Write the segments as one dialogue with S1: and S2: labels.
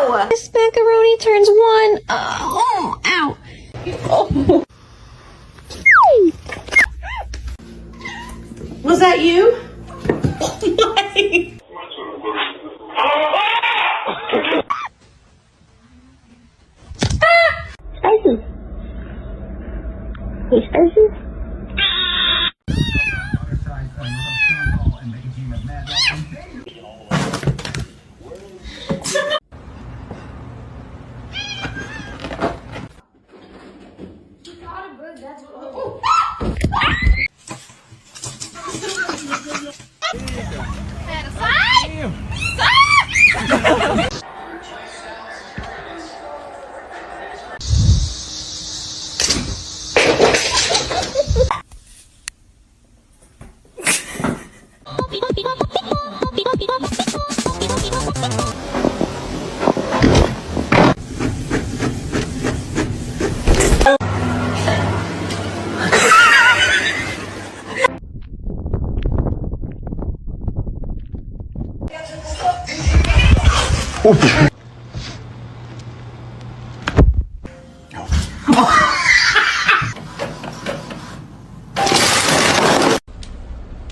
S1: Ow! This macaroni turns one. Oh, ow. Oh. Was that you? Oh my.
S2: Spicy. Hey, Spicy.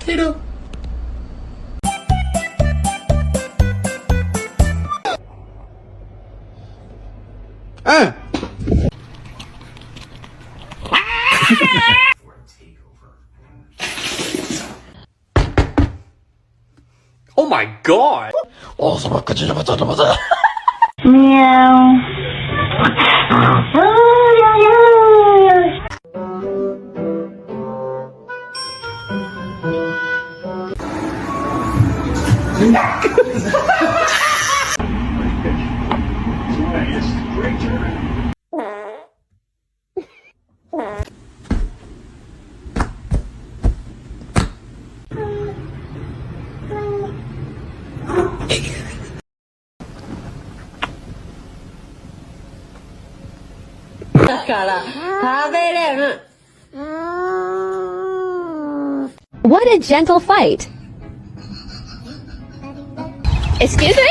S3: Potato.
S4: Oh my god!
S2: Meow.
S1: What a gentle fight. Excuse me?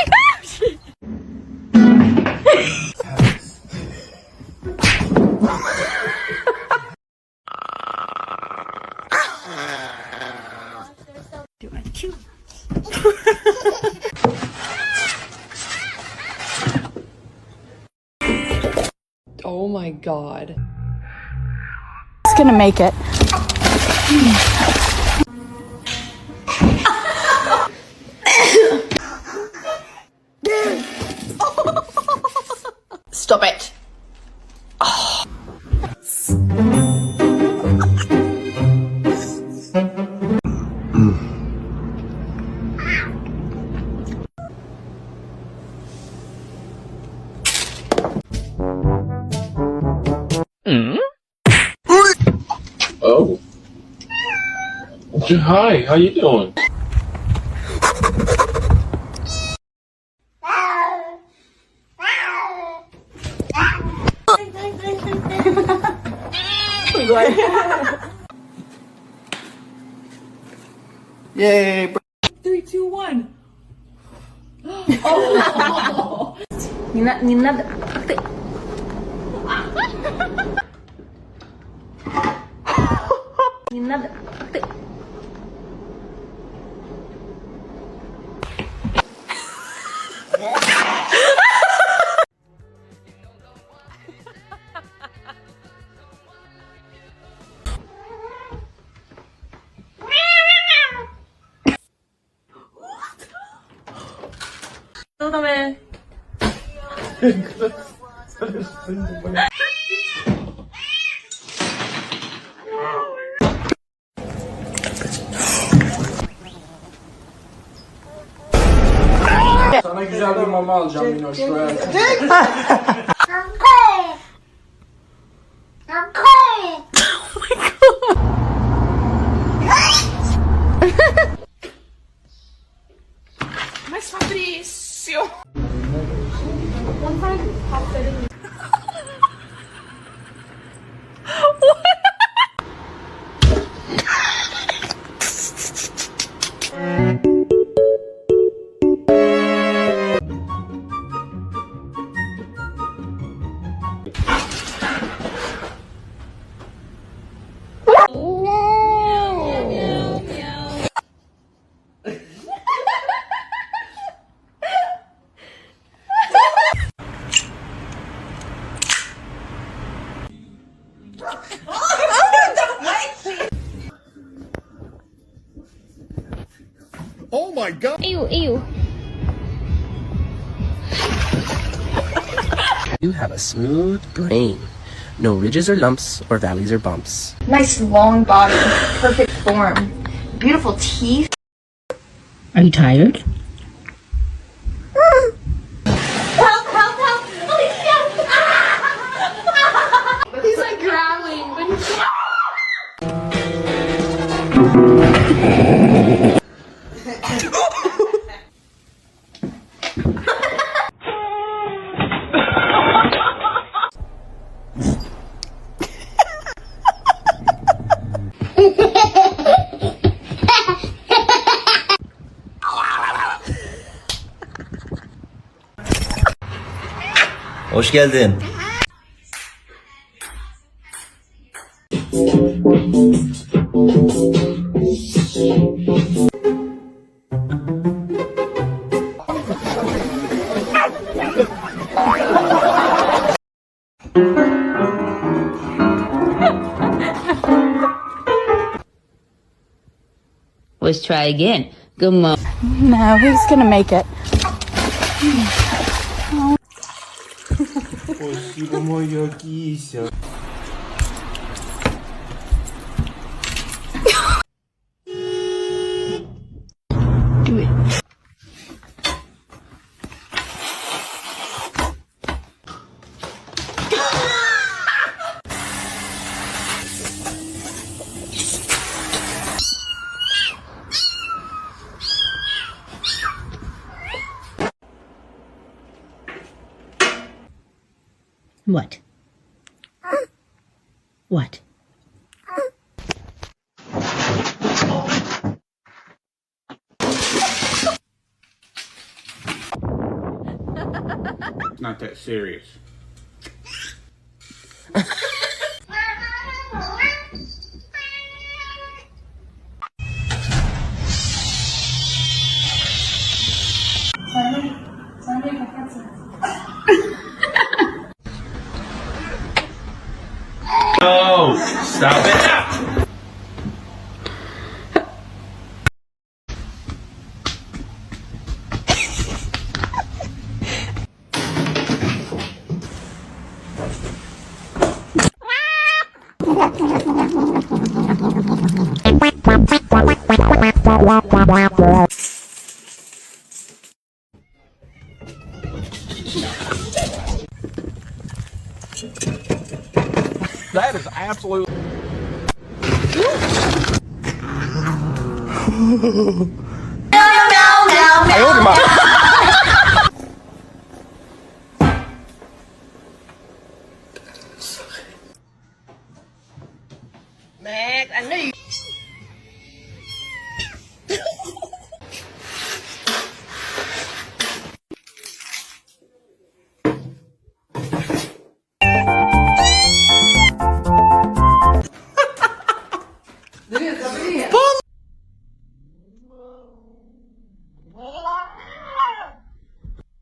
S5: Oh my god.
S6: It's gonna make it.
S1: Stop it.
S3: Oh. Hi, how you doing?
S4: Yay!
S5: 3, 2, 1.
S1: Не надо. Не надо.
S5: Dame.
S3: Sana güzel bir mama alacağım Minoş.
S5: Mas Fabrício.
S4: God!
S1: Ew, ew.
S7: You have a smooth brain. No ridges or lumps or valleys or bumps.
S8: Nice long body, perfect form, beautiful teeth.
S6: Are you tired?
S8: Help, help, help! Please,
S1: He's like growling, but he's
S9: Hoş geldin.
S10: Let's try again. Good morning.
S6: No, he's gonna make it.
S3: Спасибо, моя кися.
S6: Do it. What? What?
S3: It's not that serious. No! Stop it!
S4: That is absolutely.
S8: Max, I knew you.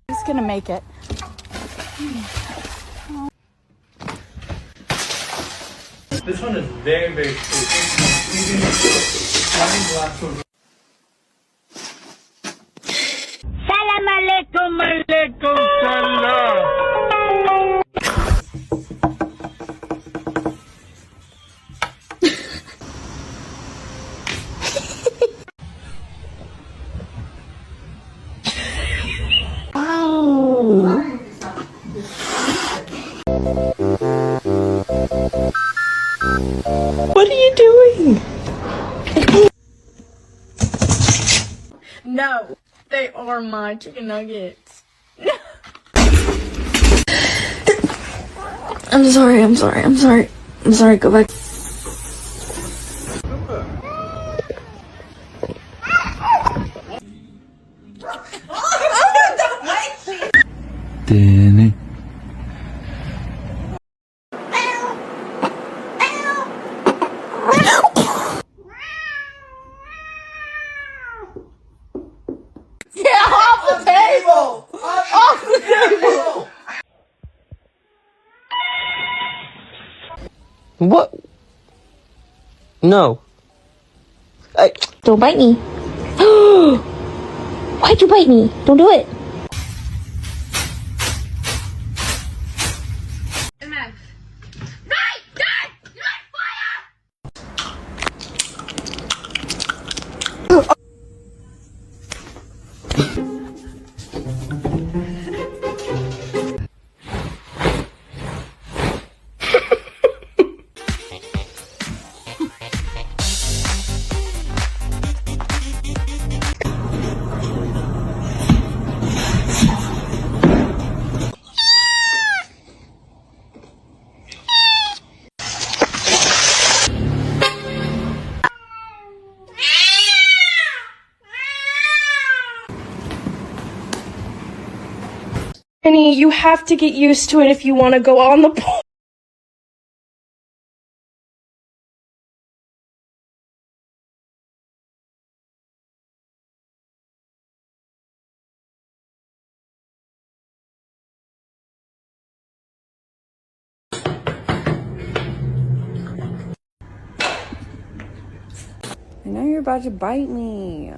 S6: He's gonna make it.
S3: This one is very, very cool.
S2: Salam alaikum, alaikum salam.
S5: What are you doing?
S8: No, they are my chicken nuggets.
S1: I'm sorry, go back.
S9: Danny.
S7: What? No.
S1: Don't bite me. Why'd you bite me? Don't do it.
S5: Honey, you have to get used to it if you want to go on the pool.
S6: I know you're about to bite me.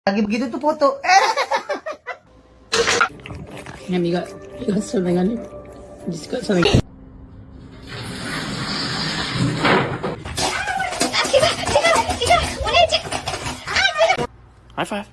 S2: Lagi begitu tuh foto.
S10: Have you got something on it? Just got something.
S7: High five.